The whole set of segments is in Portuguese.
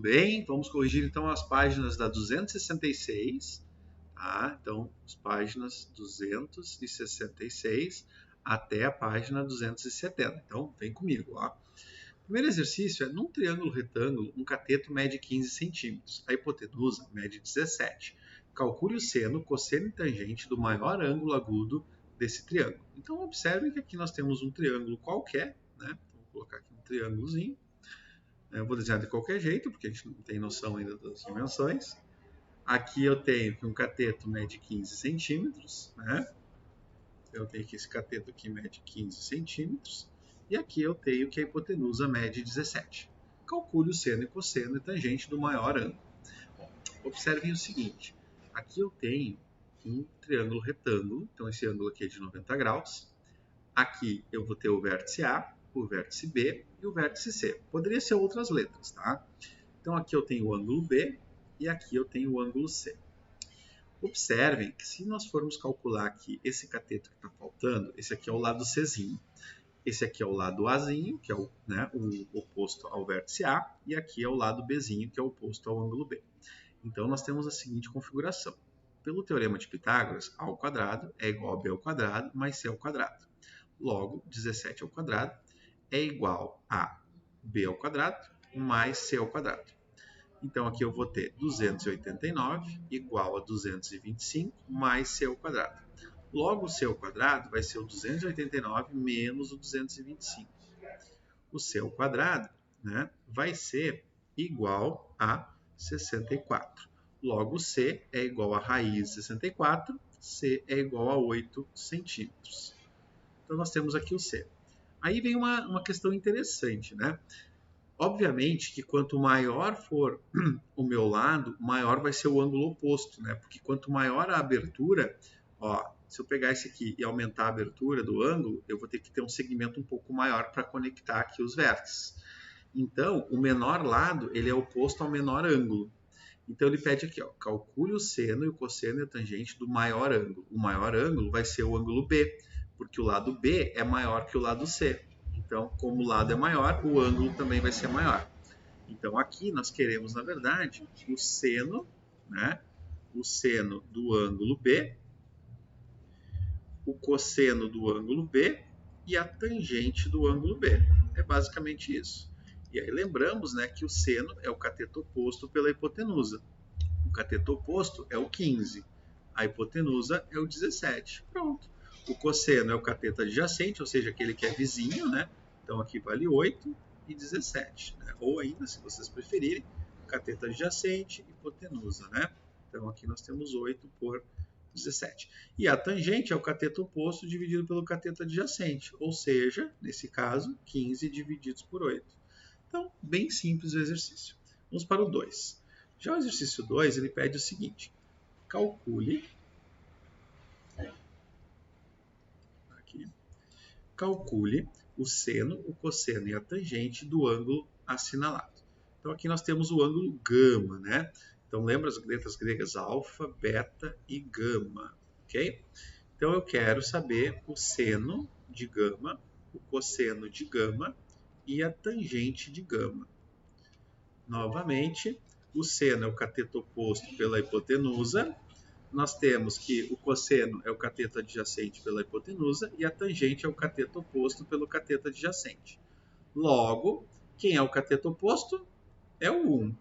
bem? Vamos corrigir então as páginas da 266, tá? Então, as páginas 266 até a página 270. Então, vem comigo, ó. O primeiro exercício é, num triângulo retângulo, um cateto mede 15 centímetros, a hipotenusa mede 17. Calcule o seno, cosseno e tangente do maior ângulo agudo desse triângulo. Então, observe que aqui nós temos um triângulo qualquer, né? Então, vou colocar aqui um triângulozinho. Eu vou desenhar de qualquer jeito, porque a gente não tem noção ainda das dimensões. Aqui eu tenho que um cateto mede 15 centímetros, né? Eu tenho que esse cateto aqui mede 15 centímetros. E aqui eu tenho que a hipotenusa mede 17. Calcule o seno e cosseno e tangente do maior ângulo. Bom, observem o seguinte. Aqui eu tenho um triângulo retângulo. Então esse ângulo aqui é de 90 graus. Aqui eu vou ter o vértice A, o vértice B e o vértice C. Poderia ser outras letras, tá? Então aqui eu tenho o ângulo B e aqui eu tenho o ângulo C. Observem que se nós formos calcular aqui esse cateto que está faltando, esse aqui é o lado Czinho. Esse aqui é o lado Azinho, que é o oposto ao vértice A, e aqui é o lado Bzinho, que é o oposto ao ângulo B. Então nós temos a seguinte configuração. Pelo teorema de Pitágoras, A ao quadrado é igual a B ao quadrado mais C ao quadrado. Logo, 17 ao quadrado é igual a b ao quadrado mais c ao quadrado. Então, aqui eu vou ter 289 igual a 225 mais c ao quadrado. Logo, o c ao quadrado vai ser o 289 menos o 225. O c ao quadrado, né, vai ser igual a 64. Logo, c é igual a raiz de 64, c é igual a 8 centímetros. Então, nós temos aqui o C. Aí vem uma questão interessante, né? Obviamente que quanto maior for o meu lado, maior vai ser o ângulo oposto, né? Porque quanto maior a abertura, ó, se eu pegar esse aqui e aumentar a abertura do ângulo, eu vou ter que ter um segmento um pouco maior para conectar aqui os vértices. Então, o menor lado, ele é oposto ao menor ângulo. Então, ele pede aqui, ó, calcule o seno e o cosseno e a tangente do maior ângulo. O maior ângulo vai ser o ângulo B, porque o lado B é maior que o lado C. Então, como o lado é maior, o ângulo também vai ser maior. Então, aqui nós queremos, na verdade, o seno, né? O seno do ângulo B, o cosseno do ângulo B e a tangente do ângulo B. É basicamente isso. E aí lembramos, né, que o seno é o cateto oposto pela hipotenusa. O cateto oposto é o 15. A hipotenusa é o 17. Pronto. O cosseno é o cateto adjacente, ou seja, aquele que é vizinho, né? Então aqui vale 8 e 17. Né? Ou ainda, se vocês preferirem, cateto adjacente, hipotenusa, né? Então aqui nós temos 8 por 17. E a tangente é o cateto oposto dividido pelo cateto adjacente, ou seja, nesse caso, 15 divididos por 8. Então, bem simples o exercício. Vamos para o 2. Já o exercício 2, ele pede o seguinte. Calcule o seno, o cosseno e a tangente do ângulo assinalado. Então, aqui nós temos o ângulo gama, né? Então, lembra as letras gregas alfa, beta e gama, ok? Então, eu quero saber o seno de gama, o cosseno de gama e a tangente de gama. Novamente, o seno é o cateto oposto pela hipotenusa. Nós temos que o cosseno é o cateto adjacente pela hipotenusa e a tangente é o cateto oposto pelo cateto adjacente. Logo, quem é o cateto oposto? É o 1.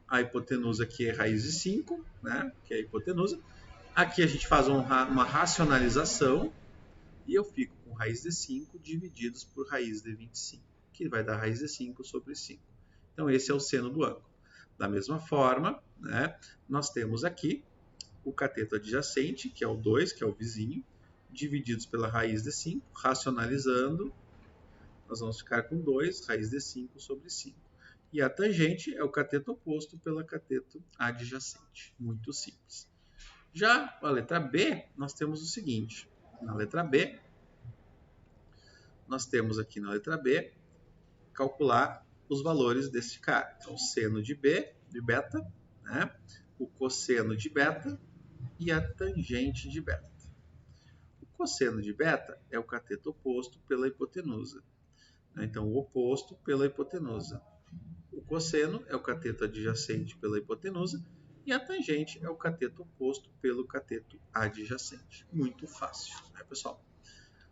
A hipotenusa aqui é raiz de 5, né? Que é a hipotenusa. Aqui a gente faz uma racionalização e eu fico com raiz de 5 divididos por raiz de 25, que vai dar raiz de 5 sobre 5. Então, esse é o seno do ângulo. Da mesma forma, né, nós temos aqui o cateto adjacente, que é o 2, que é o vizinho, divididos pela raiz de 5, racionalizando, nós vamos ficar com 2, raiz de 5 sobre 5. E a tangente é o cateto oposto pela cateto adjacente. Muito simples. Já a letra B, nós temos o seguinte. Na letra B, nós temos aqui na letra B, calcular os valores desse cara. Então, seno de B, de beta, né? O cosseno de beta e a tangente de beta. O cosseno de beta é o cateto oposto pela hipotenusa. Então, o oposto pela hipotenusa. O cosseno é o cateto adjacente pela hipotenusa e a tangente é o cateto oposto pelo cateto adjacente. Muito fácil, né, pessoal?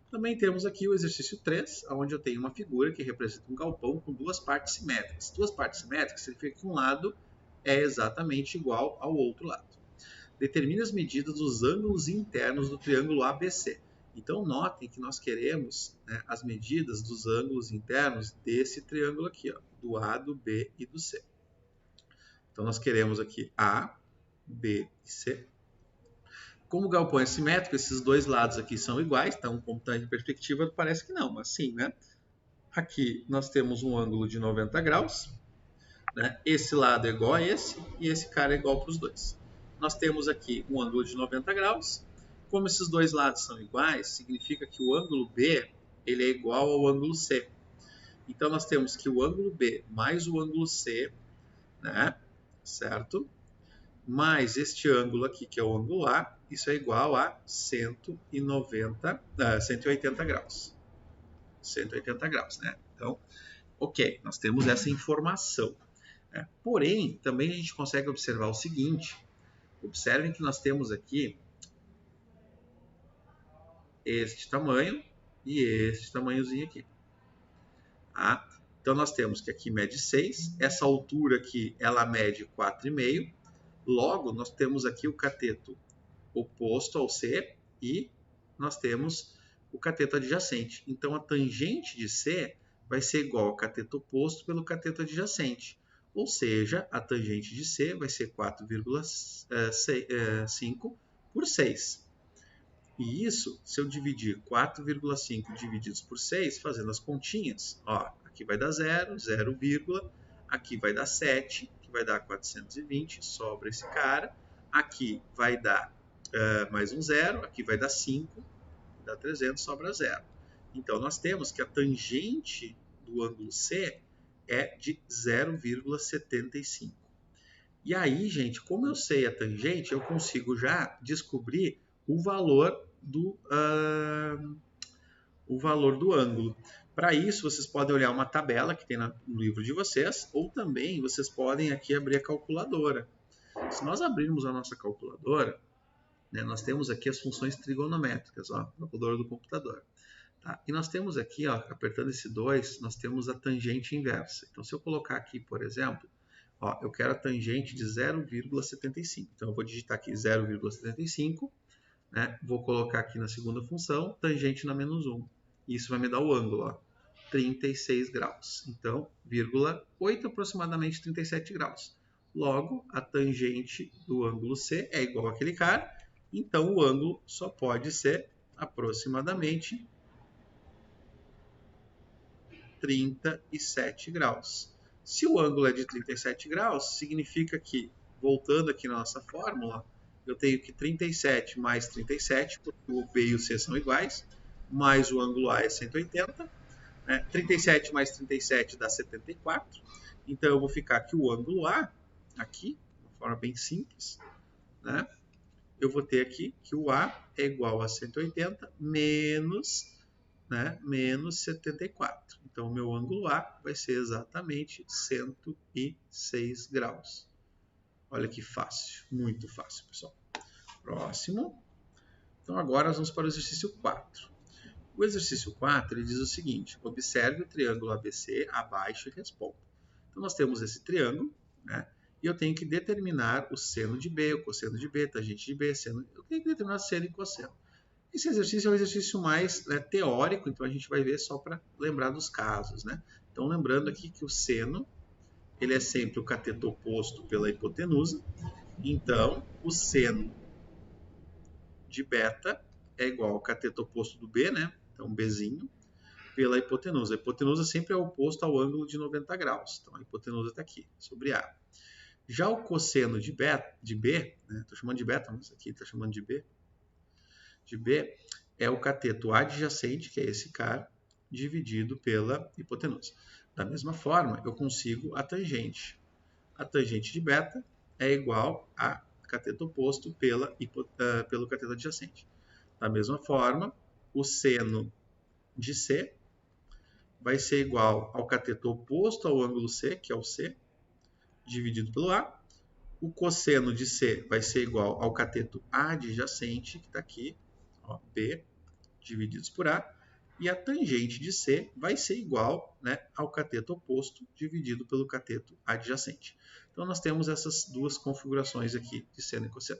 Também temos aqui o exercício 3, onde eu tenho uma figura que representa um galpão com duas partes simétricas. Duas partes simétricas significa que um lado é exatamente igual ao outro lado. Determine as medidas dos ângulos internos do triângulo ABC. Então, notem que nós queremos, né, as medidas dos ângulos internos desse triângulo aqui, ó, do A, do B e do C. Então, nós queremos aqui A, B e C. Como o galpão é simétrico, esses dois lados aqui são iguais, então, como está em perspectiva, parece que não, mas sim, né? Aqui nós temos um ângulo de 90 graus, né? Esse lado é igual a esse e esse cara é igual para os dois. Nós temos aqui um ângulo de 90 graus. Como esses dois lados são iguais, significa que o ângulo B ele é igual ao ângulo C. Então, nós temos que o ângulo B mais o ângulo C, né? Certo? Mais este ângulo aqui, que é o ângulo A, isso é igual a 180 graus. 180 graus, né? Então, ok, nós temos essa informação. Né? Porém, também a gente consegue observar o seguinte. Observem que nós temos aqui este tamanho e este tamanhozinho aqui. Tá? Então, nós temos que aqui mede 6. Essa altura aqui, ela mede 4,5. Logo, nós temos aqui o cateto oposto ao C e nós temos o cateto adjacente. Então, a tangente de C vai ser igual ao cateto oposto pelo cateto adjacente. Ou seja, a tangente de C vai ser 4,5 por 6. E isso, se eu dividir 4,5 divididos por 6, fazendo as continhas, ó, aqui vai dar 0, 0, aqui vai dar 7, que vai dar 420, sobra esse cara. Aqui vai dar mais um 0, aqui vai dar 5, dá 300, sobra 0. Então, nós temos que a tangente do ângulo C é de 0,75. E aí, gente, como eu sei a tangente, eu consigo já descobrir o valor do ângulo. Para isso, vocês podem olhar uma tabela que tem no livro de vocês, ou também vocês podem aqui abrir a calculadora. Se nós abrirmos a nossa calculadora, né, nós temos aqui as funções trigonométricas, ó, calculadora do computador. Tá? E nós temos aqui, ó, apertando esse 2, nós temos a tangente inversa. Então, se eu colocar aqui, por exemplo, ó, eu quero a tangente de 0,75. Então, eu vou digitar aqui 0,75, né? Vou colocar aqui na segunda função, tangente na menos 1. Isso vai me dar o ângulo, ó, 36 graus. Então, 0,8 aproximadamente 37 graus. Logo, a tangente do ângulo C é igual àquele cara. Então, o ângulo só pode ser aproximadamente 37 graus. Se o ângulo é de 37 graus, significa que, voltando aqui na nossa fórmula, eu tenho que 37 mais 37, porque o B e o C são iguais, mais o ângulo A é 180. Né? 37 mais 37 dá 74. Então, eu vou ficar que o ângulo A, aqui, de uma forma bem simples, né? Eu vou ter aqui que o A é igual a 180 menos 74. Então, o meu ângulo A vai ser exatamente 106 graus. Olha que fácil, muito fácil, pessoal. Próximo. Então, agora nós vamos para o exercício 4. O exercício 4 ele diz o seguinte: observe o triângulo ABC abaixo e responda. Então, nós temos esse triângulo, né? E eu tenho que determinar o seno de B, o cosseno de B, tangente de B, seno. Eu tenho que determinar seno e cosseno. Esse exercício é um exercício mais, né, teórico, então a gente vai ver só para lembrar dos casos, né? Então, lembrando aqui que o seno ele é sempre o cateto oposto pela hipotenusa. Então, o seno de beta é igual ao cateto oposto do B, né? Então, Bzinho, pela hipotenusa. A hipotenusa sempre é oposto ao ângulo de 90 graus. Então, a hipotenusa está aqui, sobre A. Já o cosseno de B, né? Estou chamando de beta, mas aqui está chamando de B. De B é o cateto adjacente, que é esse cara, dividido pela hipotenusa. Da mesma forma, eu consigo a tangente. A tangente de beta é igual a cateto oposto pelo cateto adjacente. Da mesma forma, o seno de C vai ser igual ao cateto oposto ao ângulo C, que é o C, dividido pelo A. O cosseno de C vai ser igual ao cateto adjacente, que está aqui, ó, B, divididos por A. E a tangente de C vai ser igual, né, ao cateto oposto dividido pelo cateto adjacente. Então, nós temos essas duas configurações aqui de seno e cosseno.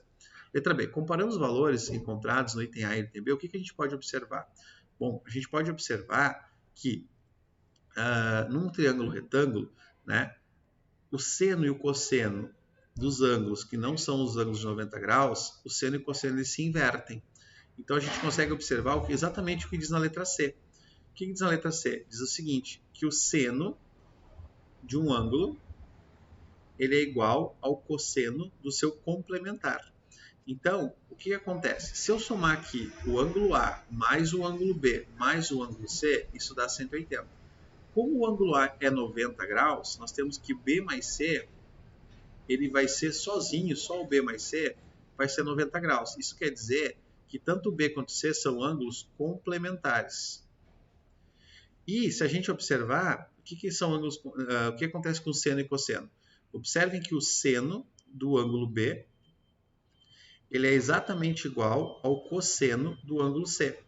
Letra B. Comparando os valores encontrados no item A e item B, o que a gente pode observar? Bom, a gente pode observar que num triângulo retângulo, né, o seno e o cosseno dos ângulos que não são os ângulos de 90 graus, o seno e o cosseno eles se invertem. Então, a gente consegue observar exatamente o que diz na letra C. O que diz na letra C? Diz o seguinte, que o seno de um ângulo ele é igual ao cosseno do seu complementar. Então, o que acontece? Se eu somar aqui o ângulo A mais o ângulo B mais o ângulo C, isso dá 180. Como o ângulo A é 90 graus, nós temos que B mais C ele vai ser sozinho, só o B mais C vai ser 90 graus. Isso quer dizer que tanto B quanto C são ângulos complementares. E se a gente observar, o que são ângulos, o que acontece com seno e cosseno? Observem que o seno do ângulo B ele é exatamente igual ao cosseno do ângulo C.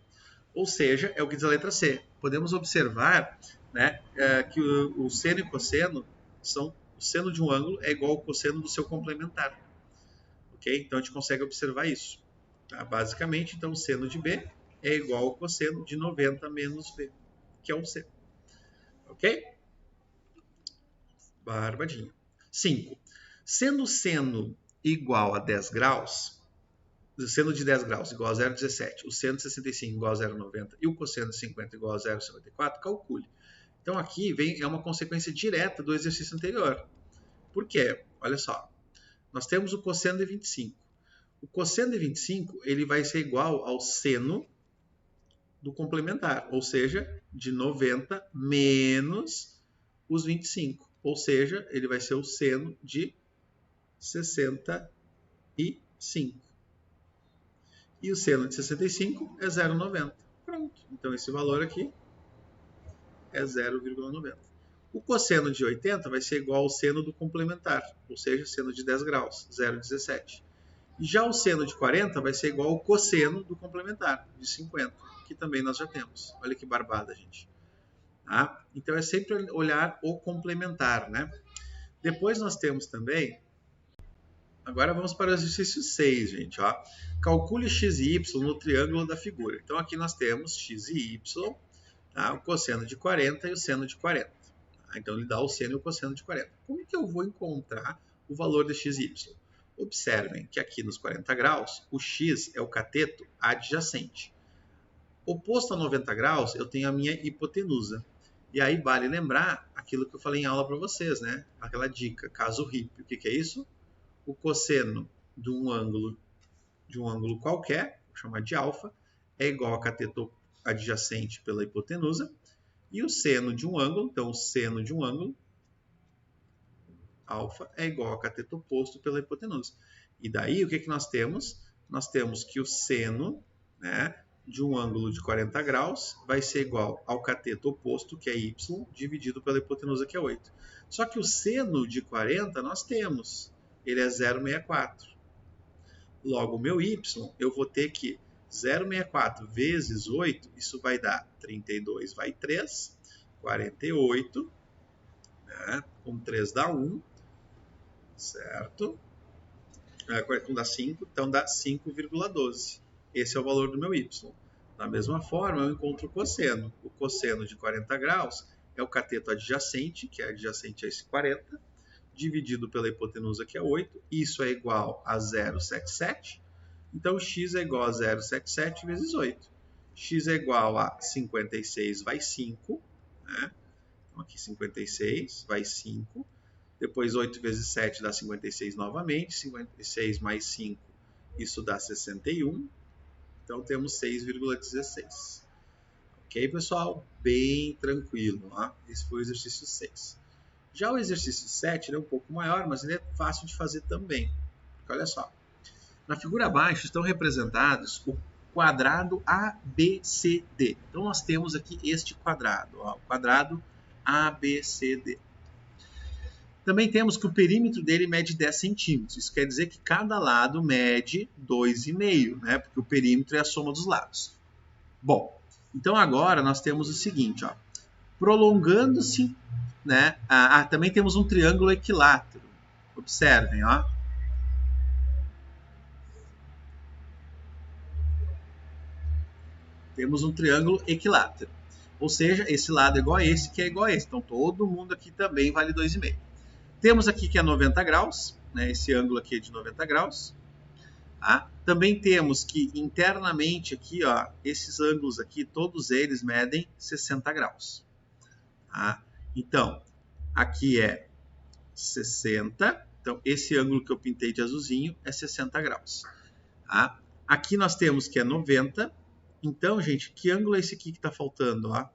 Ou seja, é o que diz a letra C. Podemos observar, né, que o seno e o cosseno são o seno de um ângulo é igual ao cosseno do seu complementar. Ok? Então a gente consegue observar isso. Tá? Basicamente, então o seno de B é igual ao cosseno de 90 menos B, que é o C. Ok? Barbadinho. 5. Sendo o seno igual a 10 graus, o seno de 10 graus igual a 0,17, o seno de 65 igual a 0,90 e o cosseno de 50 igual a 0,54, calcule. Então aqui é uma consequência direta do exercício anterior. Por quê? Olha só. Nós temos o cosseno de 25. O cosseno de 25 ele vai ser igual ao seno do complementar, ou seja, de 90 menos os 25. Ou seja, ele vai ser o seno de 65. E o seno de 65 é 0,90. Pronto. Então esse valor aqui é 0,90. O cosseno de 80 vai ser igual ao seno do complementar, ou seja, seno de 10 graus, 0,17. Já o seno de 40 vai ser igual ao cosseno do complementar, de 50, que também nós já temos. Olha que barbada, gente. Tá? Então é sempre olhar o complementar, né? Depois nós temos também... Agora vamos para o exercício 6, gente. Ó. Calcule x e y no triângulo da figura. Então aqui nós temos x e y, tá? O cosseno de 40 e o seno de 40. Então ele dá o seno e o cosseno de 40. Como é que eu vou encontrar o valor de x e y? Observem que aqui nos 40 graus, o x é o cateto adjacente. Oposto a 90 graus, eu tenho a minha hipotenusa. E aí vale lembrar aquilo que eu falei em aula para vocês, né? Aquela dica, caso RIP. O que é isso? O cosseno de um ângulo qualquer, vou chamar de alfa, é igual a cateto adjacente pela hipotenusa. E o seno de um ângulo, então o seno de um ângulo, alfa, é igual a cateto oposto pela hipotenusa. E daí o que nós temos? Nós temos que o seno, né, de um ângulo de 40 graus vai ser igual ao cateto oposto, que é y, dividido pela hipotenusa, que é 8. Só que o seno de 40 nós temos, ele é 0,64. Logo, o meu y, eu vou ter que 0,64 vezes 8, isso vai dar 32, vai 3, 48, né? Com 3 dá 1, certo? 1 dá 5, então dá 5,12. Esse é o valor do meu y. Da mesma forma, eu encontro o cosseno. O cosseno de 40 graus é o cateto adjacente, que é adjacente a esse 40, dividido pela hipotenusa, que é 8. Isso é igual a 0,77. Então, x é igual a 0,77 vezes 8. X é igual a 56, vai 5. Né? Então, aqui 56, vai 5. Depois 8 vezes 7 dá 56 novamente. 56 mais 5, isso dá 61. Então, temos 6,16. Ok, pessoal? Bem tranquilo. Ó? Esse foi o exercício 6. Já o exercício 7 é um pouco maior, mas ele é fácil de fazer também. Porque olha só. Na figura abaixo estão representados o quadrado ABCD. Então, nós temos aqui este quadrado. Ó, o quadrado ABCD. Também temos que o perímetro dele mede 10 centímetros. Isso quer dizer que cada lado mede 2,5, né? Porque o perímetro é a soma dos lados. Bom, então agora nós temos o seguinte, ó. Prolongando-se, né? Também temos um triângulo equilátero. Observem, ó. Temos um triângulo equilátero. Ou seja, esse lado é igual a esse, que é igual a esse. Então, todo mundo aqui também vale 2,5. Temos aqui que é 90 graus, né? Esse ângulo aqui é de 90 graus. Tá? Também temos que internamente aqui, ó, esses ângulos aqui, todos eles medem 60 graus. Tá? Então, aqui é 60. Então, esse ângulo que eu pintei de azulzinho é 60 graus. Tá? Aqui nós temos que é 90. Então, gente, que ângulo é esse aqui que está faltando? Ó?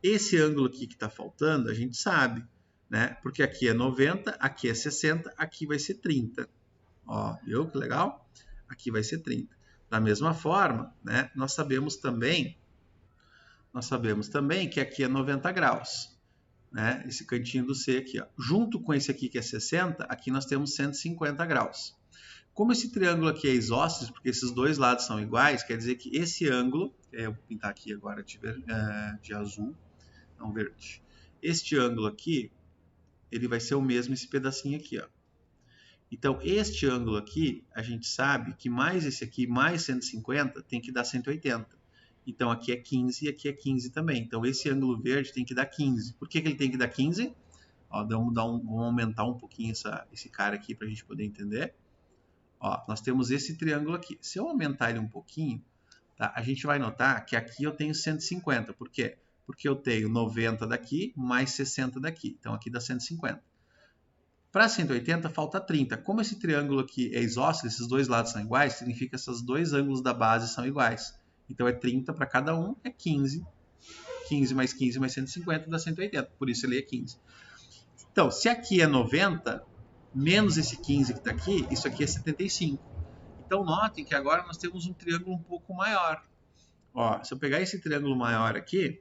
Esse ângulo aqui que está faltando, a gente sabe, né? Porque aqui é 90, aqui é 60, aqui vai ser 30. Ó, viu que legal? Aqui vai ser 30. Da mesma forma, né? Nós sabemos também que aqui é 90 graus. Né? Esse cantinho do C aqui. Ó. Junto com esse aqui que é 60, aqui nós temos 150 graus. Como esse triângulo aqui é isósceles, porque esses dois lados são iguais, quer dizer que esse ângulo, eu vou pintar aqui agora de azul, não verde. Este ângulo aqui, ele vai ser o mesmo esse pedacinho aqui, ó. Então, este ângulo aqui, a gente sabe que mais esse aqui, mais 150, tem que dar 180. Então, aqui é 15 e aqui é 15 também. Então, esse ângulo verde tem que dar 15. Por que ele tem que dar 15? Ó, vamos aumentar um pouquinho esse cara aqui para a gente poder entender. Ó, nós temos esse triângulo aqui. Se eu aumentar ele um pouquinho, tá, a gente vai notar que aqui eu tenho 150. Por quê? Porque eu tenho 90 daqui mais 60 daqui. Então, aqui dá 150. Para 180, falta 30. Como esse triângulo aqui é isósceles, esses dois lados são iguais, significa que esses dois ângulos da base são iguais. Então, é 30 para cada um, é 15. 15 mais 150 dá 180. Por isso, ele é 15. Então, se aqui é 90, menos esse 15 que está aqui, isso aqui é 75. Então, notem que agora nós temos um triângulo um pouco maior. Ó, se eu pegar esse triângulo maior aqui,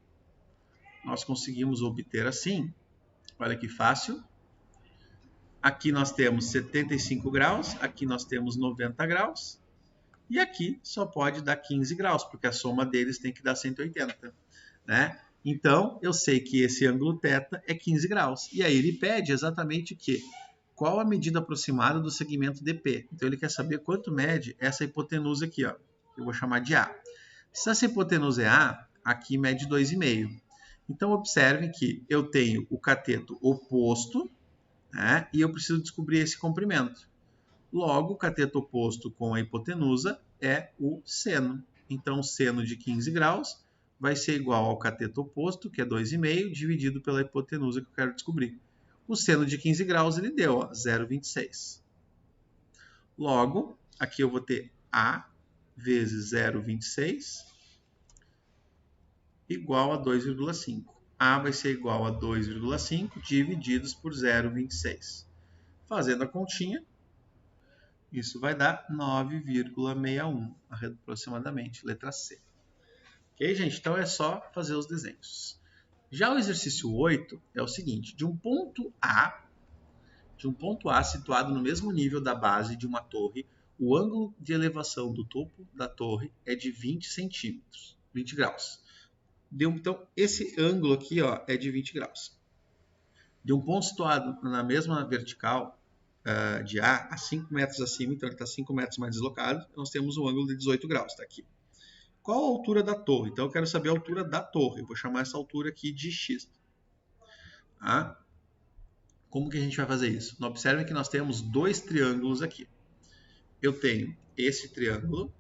nós conseguimos obter assim. Olha que fácil. Aqui nós temos 75 graus, aqui nós temos 90 graus. E aqui só pode dar 15 graus, porque a soma deles tem que dar 180. Né? Então, eu sei que esse ângulo θ é 15 graus. E aí ele pede exatamente o quê? Qual a medida aproximada do segmento DP? Então, ele quer saber quanto mede essa hipotenusa aqui. Ó. Eu vou chamar de A. Se essa hipotenusa é A, aqui mede 2,5. Então, observem que eu tenho o cateto oposto, né? E eu preciso descobrir esse comprimento. Logo, o cateto oposto com a hipotenusa é o seno. Então, o seno de 15 graus vai ser igual ao cateto oposto, que é 2,5, dividido pela hipotenusa que eu quero descobrir. O seno de 15 graus ele deu 0,26. Logo, aqui eu vou ter A vezes 0,26 igual a 2,5. A vai ser igual a 2,5 divididos por 0,26. Fazendo a continha, isso vai dar 9,61 aproximadamente, letra C. Ok, gente? Então é só fazer os desenhos. Já o exercício 8 é o seguinte, de um ponto A situado no mesmo nível da base de uma torre, o ângulo de elevação do topo da torre é de 20 centímetros, 20 graus. Então, esse ângulo aqui ó, é de 20 graus. De um ponto situado na mesma vertical de A 5 metros acima, então ele está 5 metros mais deslocado, nós temos um ângulo de 18 graus, está aqui. Qual a altura da torre? Então, eu quero saber a altura da torre. Eu vou chamar essa altura aqui de x. Tá? Como que a gente vai fazer isso? Observem que nós temos dois triângulos aqui. Eu tenho esse triângulo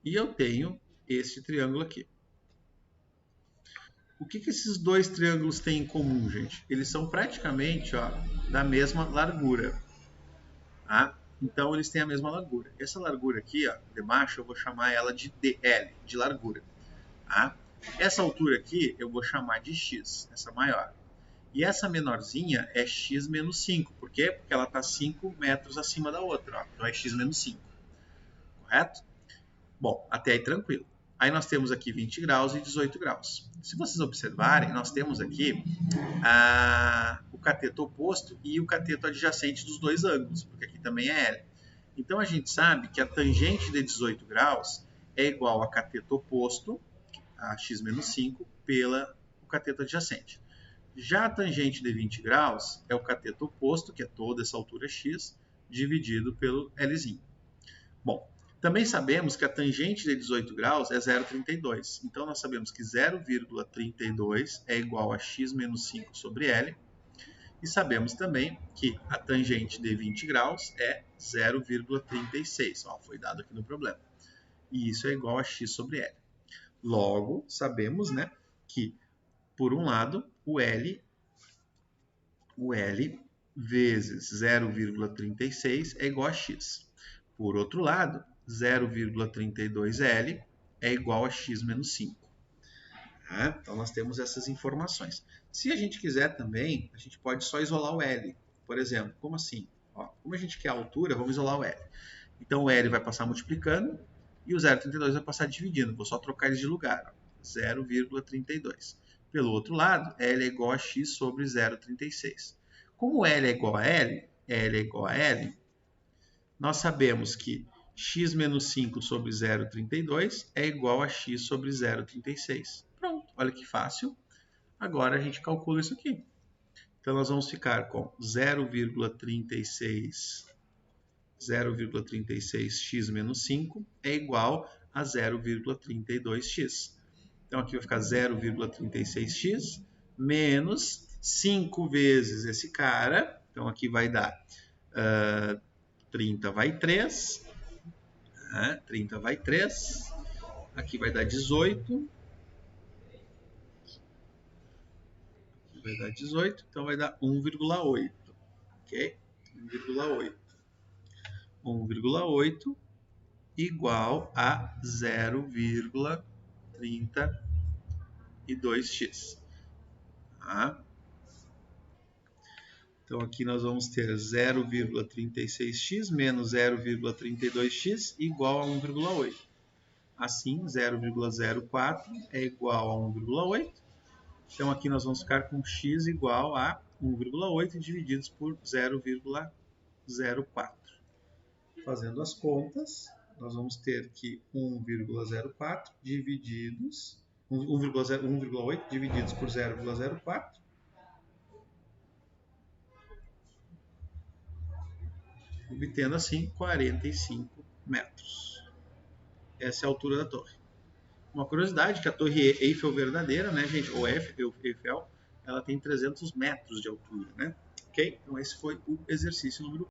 e eu tenho esse triângulo aqui. O que esses dois triângulos têm em comum, gente? Eles são praticamente ó, da mesma largura. Tá? Então, eles têm a mesma largura. Essa largura aqui, ó, de baixo, eu vou chamar ela de DL, de largura. Tá? Essa altura aqui, eu vou chamar de x, essa maior. E essa menorzinha é x menos 5. Por quê? Porque ela está 5 metros acima da outra. Ó. Então, é x menos 5. Correto? Bom, até aí tranquilo. Aí nós temos aqui 20 graus e 18 graus. Se vocês observarem, nós temos aqui o cateto oposto e o cateto adjacente dos dois ângulos, porque aqui também é L. Então a gente sabe que a tangente de 18 graus é igual a cateto oposto, a x menos 5, pelo cateto adjacente. Já a tangente de 20 graus é o cateto oposto, que é toda essa altura x, dividido pelo Lzinho. Bom, também sabemos que a tangente de 18 graus é 0,32. Então, nós sabemos que 0,32 é igual a x menos 5 sobre L. E sabemos também que a tangente de 20 graus é 0,36. Foi dado aqui no problema. E isso é igual a x sobre L. Logo, sabemos, né, que, por um lado, o L vezes 0,36 é igual a x. Por outro lado, 0,32L é igual a x menos 5. Então, nós temos essas informações. Se a gente quiser também, a gente pode só isolar o L. Por exemplo, como assim? Como a gente quer a altura, vamos isolar o L. Então, o L vai passar multiplicando e o 0,32 vai passar dividindo. Vou só trocar eles de lugar. 0,32. Pelo outro lado, L é igual a x sobre 0,36. Como L é igual a L, L é igual a L, nós sabemos que x menos 5 sobre 0,32 é igual a x sobre 0,36. Pronto, olha que fácil. Agora a gente calcula isso aqui. Então, nós vamos ficar com 0,36x menos 5 é igual a 0,32x. Então, aqui vai ficar 0,36x menos 5 vezes esse cara. Então, aqui vai dar 30 vai 3. 30 vai 3. Aqui vai dar 18. Aqui vai dar 18. Então, vai dar 1,8. Ok? 1,8. 1,8 igual a 0,32x. Então, aqui nós vamos ter 0,36x menos 0,32x igual a 1,8. Assim, 0,04 é igual a 1,8. Então, aqui nós vamos ficar com x igual a 1,8 divididos por 0,04. Fazendo as contas, nós vamos ter que 1,04 divididos 1,8 divididos por 0,04 obtendo assim 45 metros. Essa é a altura da torre. Uma curiosidade que a torre Eiffel verdadeira, né, gente, ou Eiffel, ela tem 300 metros de altura, né? Ok? Então esse foi o exercício número